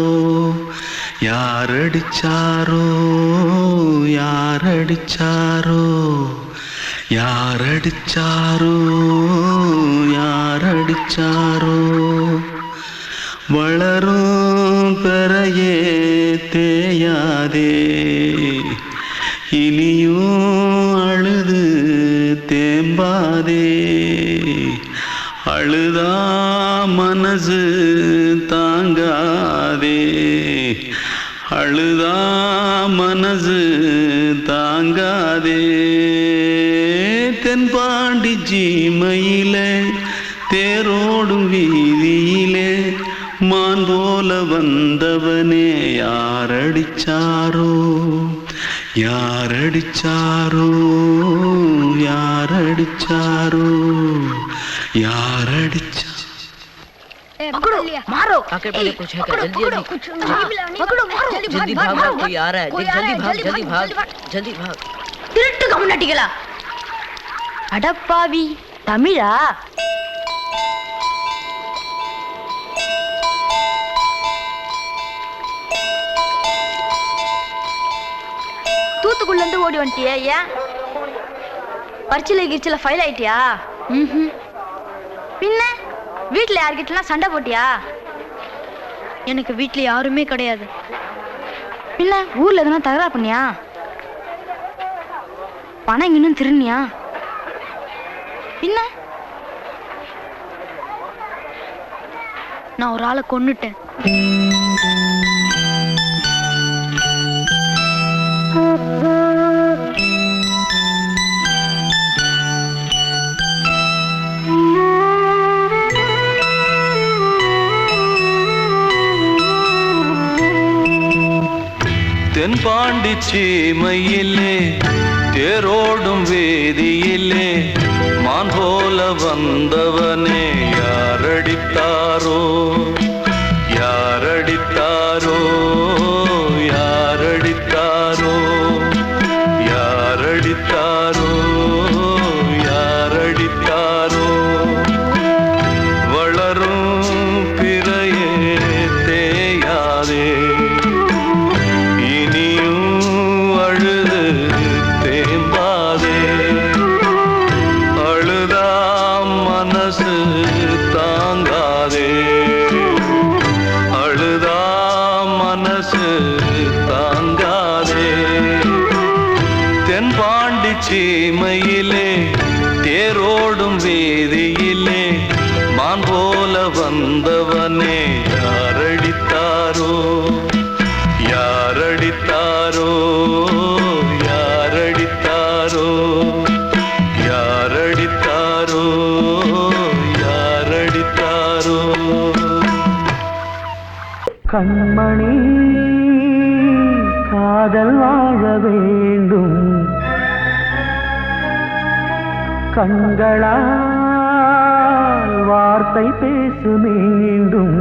யாரடிச்சாரோ யாரடிச்சாரோ யாரடிச்சாரோ யாரடிச்சாரோ வளரும் பெறையே தேயாதே இனியும் அழுது தேம்பாதே அழுதா மனசு தாங்காதே அழுதா மனசு தாங்காதே தென்பாண்டி சீமையிலே தேரோடும் வீதியிலே மான் போல வந்தவனே யாரடிச்சாரோ யாரடிச்சாரோ யாரடிச்சாரோ யாரடிச்சா पकड़ो मारो आके पहले कुछ है क्या जल्दी जल्दी पकड़ो मारो जल्दी भाग भाग कोई आ रहा है जल्दी भाग जल्दी भाग திருட்டு கம்முனாட்டிகளா அடப்பாவி தமிழா தூத்துக்குள்ள இருந்து ஓடி வந்துட்டியா ஏன் பரிச்சையில கிரிச்சில ஃபைல் ஆயிட்டியா பின்ன வீட்டுல யார்கிட்டலாம் சண்டை போட்டியா எனக்கு வீட்டுல யாருமே கிடையாது பின்ன ஊர்ல எதுனா தகராறு பண்ணியா பணம் இன்னும் திருநியா பின்ன நான் ஒரு ஆளை கொன்னுட்டேன் தென்பாண்டி சீமையிலே தேரோடும் வேதியிலே மான் போல வந்தவனே யாரடித்தாரோ யாரடித்தாரோ யாரடித்தாரோ யாரடித்தாரோ யாரடித்தாரோ வளரும் பிறையே தேயாதே சீமையிலே தேரோடும் வேதியிலே மான் போல வந்தவனே யாரடித்தாரோ யாரடித்தாரோ யாரடித்தாரோ யாரடித்தாரோ யாரடித்தாரோ கண்மணி காதல் வாழ வேண்டும் கண்களால் வார்த்தை பேசு மீண்டும்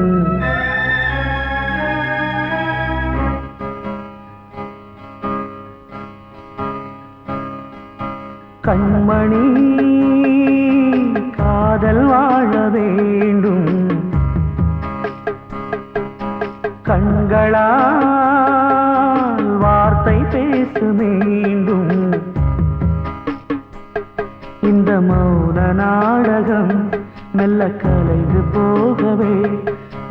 கண்மணி காதல் வாழ வேண்டும் கண்களால் வார்த்தை பேசு மீண்டும் இந்த மௌன நாடகம் மெல்ல கலைந்து போகவே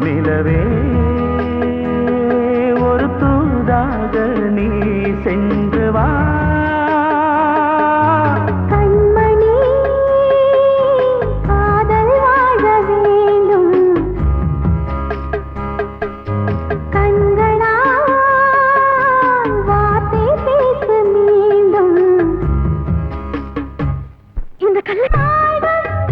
நிலவே ஒரு தூதாக நீ சென்று வா கண்மணி காதல் வாழ வேண்டும் கண்களால் வார்த்தை பேச மீண்டும் இந்த கல்யாணம்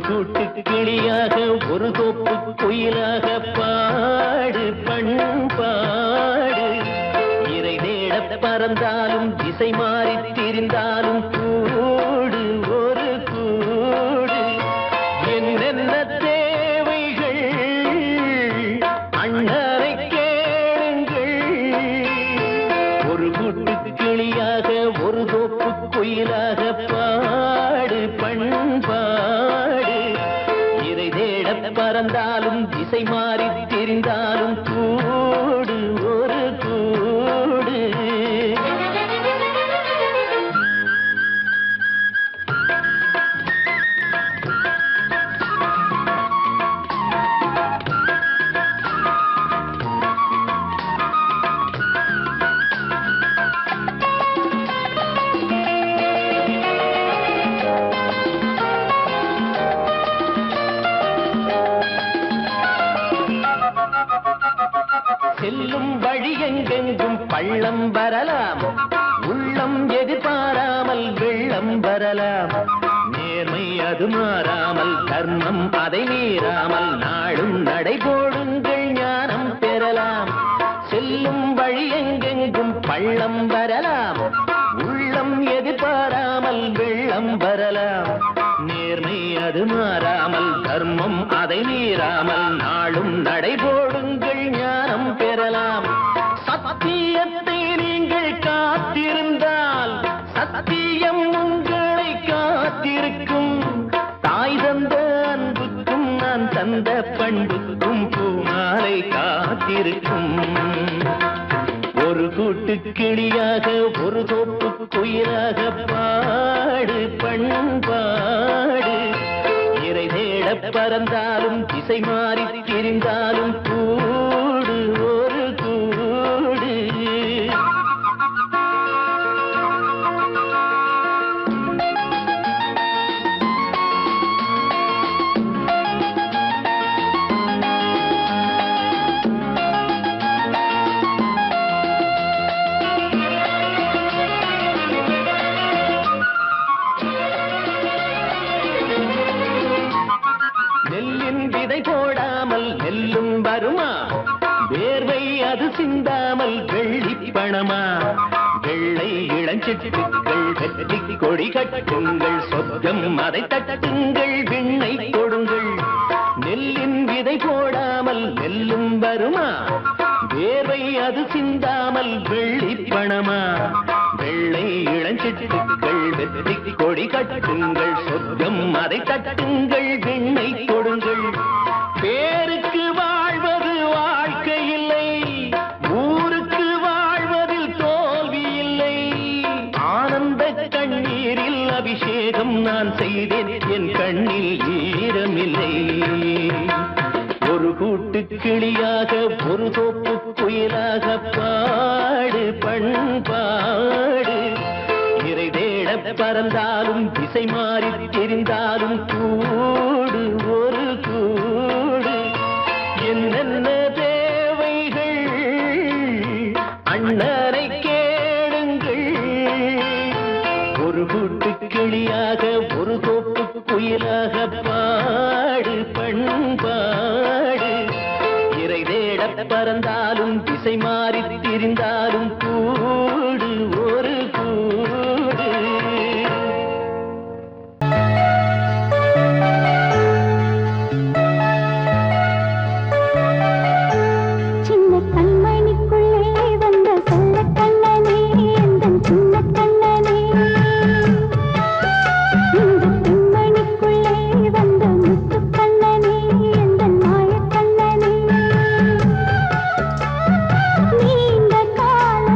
கூட்டு கிளியாக ஒரு தோப்பு குயிலாக பாடு பண்பாடு இறை தேட பறந்தாலும் திசை மாறி திரிந்தாலும் கூடு ஒரு கூடு என்னென்ன தேவைகள் அண்ணரை கேளுங்கள் ஒரு கூட்டு கிளியாக ஒரு தோப்பு குயிலாக பாடு பண்பாடு இறை தேட பறந்தாலும் திசை மாறி தெரிந்தாலும் கூடு ஒரு கூடு செல்லும் வழி எங்கெங்கும் பள்ளம் வரலாம் உள்ளம் எதிர்பாராமல் வெள்ளம் வரலாம் நேர்மை அது மாறாமல் தர்மம் அதை மீறாமல் நாடும் நடைபோடுங்கள் ஞானம் பெறலாம் செல்லும் வழி எங்கெங்கும் பள்ளம் வரலாம் உள்ளம் எதிர்பாராமல் வெள்ளம் வரலாம் நேர்மை அது மாறாமல் தர்மம் அதை மீறாமல் நாளும் நடைபோடுங்கள் ஞானம் பெறலாம் சத்தியத்தை நீங்கள் காத்திருந்தால் சத்தியம் உங்களை காத்திருக்கும் தாய் தந்த அன்புக்கும் நான் தந்த பண்புக்கும் பூமாலை காத்திருக்கும் ஒரு கூட்டு கிளியாக ஒரு தோப்பு குயிலாக பாடு பண்பாடு இறை தேட பறந்தாலும் திசை மாறி திரிந்தாலும் கூடு ஒரு கூடு நெல்லின் விதை போடாமல் நெல்லும் வருமா வேர்வை அது சிந்தாமல் வெள்ளி பணமா வெள்ளை இளஞ்சிட்டுக்கள் வெற்றி கொடி கட்டுங்கள் சொர்க்கம் அதை தட்டுங்கள் விண்ணை கொடுங்கள் நெல்லின் விதை போடாமல் நெல்லும் வருமா வேர்வை அது சிந்தாமல் வெள்ளி பணமா வெள்ளை இளஞ்சிட்டுக்கள் வெற்றி கொடி கட்டுங்கள் சொர்க்கம் அதை தட்டுங்கள் விண்ணை கொடுங்கள் பேருக்கு வாழ்வது வாழ்க்கை இல்லை ஊருக்கு வாழ்வதில் தோல்வி இல்லை ஆனந்த கண்ணீரில் அபிஷேகம் நான் செய்தேன் என் கண்ணில் ஈரமில்லை ஒரு கூட்டு கிளியாக ஒரு தோப்பு குயிலாக பாடு பண்பாடு இறை தேட பறந்தாலும் திசை மாறி தெரிந்தாலும் கூடு ஒரு கூடு என்னென்ன தேவைகள் அண்ணரை கேளுங்கள் ஒரு கூட்டு கிளியாக ஒரு தோப்பு குயிலாக பாடு பண்பாடு இறை தேட பறந்தாலும் திசை மாறி திரிந்தாலும் கூடு ஒரு கூடு சின்ன கண்மணிக்குள்ளே வந்த சொல்ல கண்ணனே எந்தன் சின்ன கண்ணனே இந்த கண்மணிக்குள்ளே வந்த முத்து கண்ணனே எந்தன் மாய கண்ணனே நீண்ட கால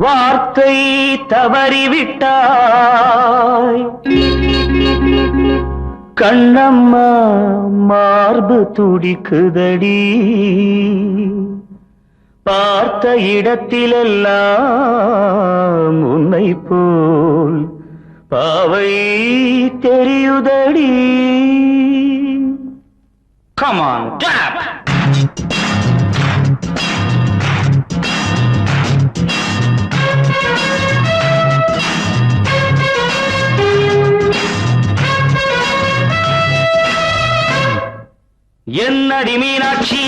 வார்த்தை தவறிவிட்டாய் கண்ணம்மா மார்பு துடிக்குதடி பார்த்த இடத்திலெல்லாம் உன்னை போல் பாவை தெரியுதடி. Come on, clap! என்னடி மீனாட்சி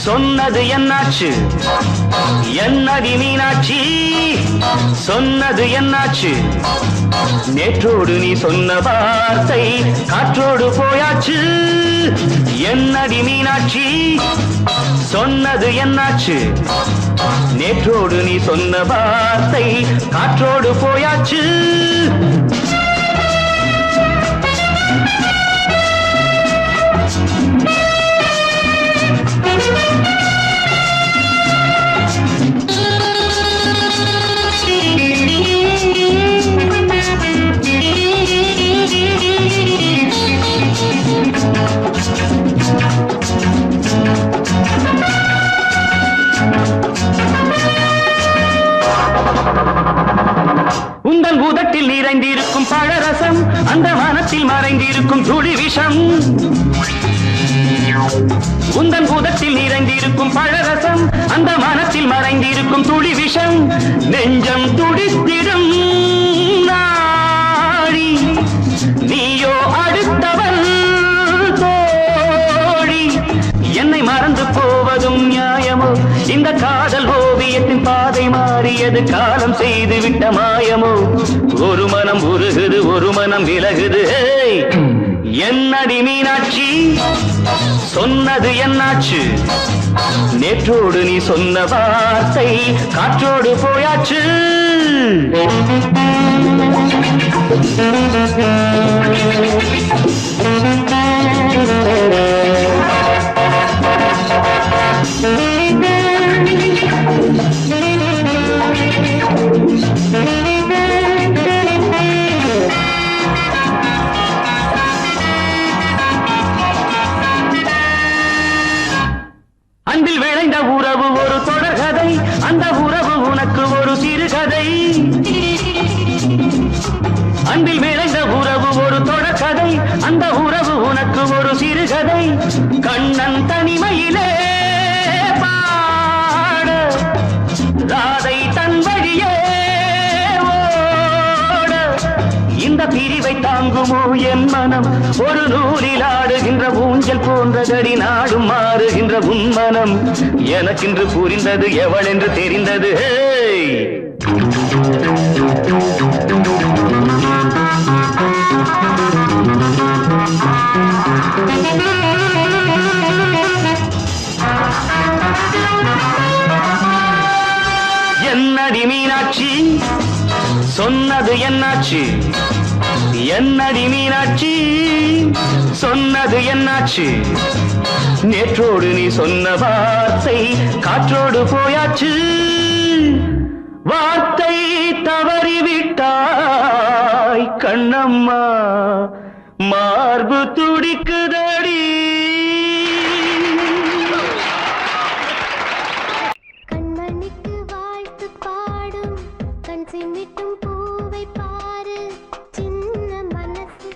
சொன்னது என்னாச்சு? என்னடி மீனாட்சி சொன்னது என்னாச்சு? நேற்றோடு நீ சொன்ன வார்த்தை காற்றோடு போயாச்சு. என்னடி மீனாட்சி சொன்னது என்னாச்சு? நேற்றோடு நீ சொன்ன வார்த்தை காற்றோடு போயாச்சு. உந்தன் பூதத்தில் நிறைந்திருக்கும் பழரசம் அந்த வானத்தில் மறைந்திருக்கும் துளி விஷம். உந்தன் பூதத்தில் நிறைந்திருக்கும் பழரசம் அந்த வானத்தில் மறைந்திருக்கும் துளி விஷம். நெஞ்சம் துடித்திடும் நாடி நீயோ அடுத்தவன் தோழி. என்னை மறந்து போவதும் நியாயமோ? இந்த காதல் ஓவியத்தின் பாதை மாறியது காலம் செய்து விட்ட மாயமோ? ஒரு மனம் உருகுது ஒரு மனம் விலகுது. என்னடி மீனாட்சி சொன்னது என்னாச்சு? நேற்றோடு நீ சொன்ன வார்த்தை காற்றோடு போயாச்சு. அன்பில் விளைந்த உறவு ஒரு தொடர்கதை, அந்த உறவு உனக்கு ஒரு சிறுகதை. அன்பில் விளைந்த உறவு ஒரு தொடர்கதை, அந்த உறவு உனக்கு ஒரு சிறுகதை. கண்ணன் தனிமையிலே பாட ராதை தன் வழியே ஓட. இந்த பிரிவை தாங்குமோ என் மனம்? ஒரு நூலில் ஆடுகின்ற ஊஞ்சல் போன்றதடி நாடும் மாறுகின்ற உன்மனம். எனக்கென்று புரிந்தது எவள் என்று தெரிந்தது. என்னடி மீனாட்சி சொன்னது என்னாச்சு? என்னடி மீனாட்சி சொன்னது என்னாச்சு? நேற்றோடு நீ சொன்ன வார்த்தை காற்றோடு போயாச்சு. வார்த்தை தவறிவிட்டாய் கண்ணம்மா மார்பு துடிக்குதடி. கண்மணிக்கு வாழ்த்து பாடும் கண் சிமிட்டும் பூவை பாரு. சின்ன மனசு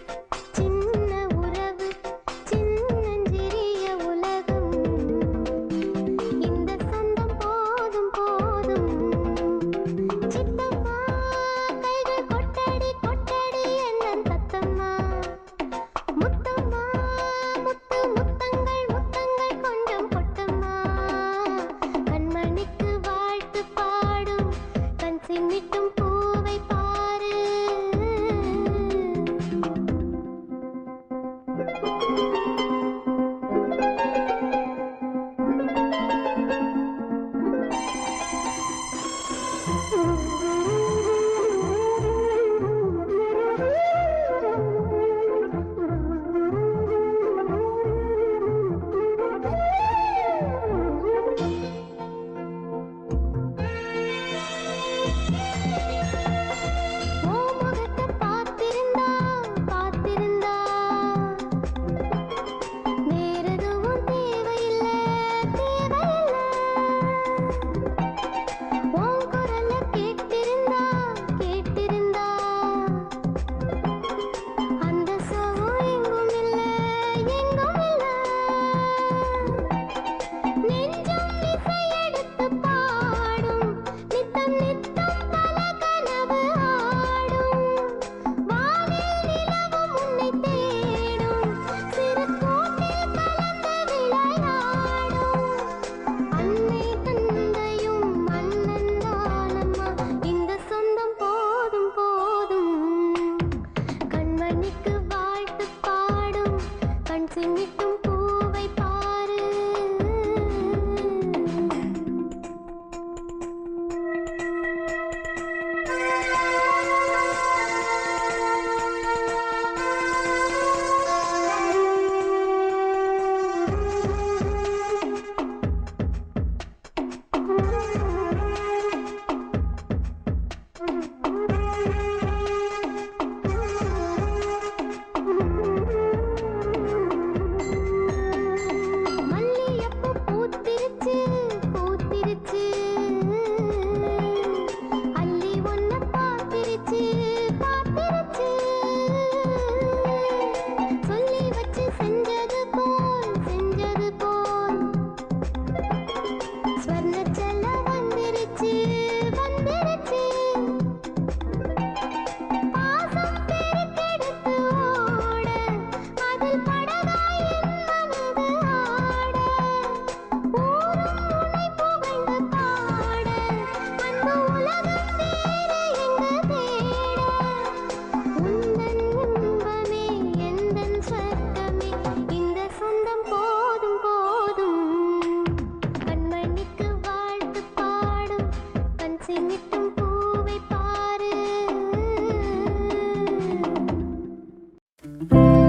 சின்ன உறவு சின்னஞ்சிறிய உலகம். இந்த சொந்தம் போதும் போதும். சித்தம்மா கைகள் கொட்டடி கொட்டடி என்ன தத்தம்மா. Muthamma Thank you.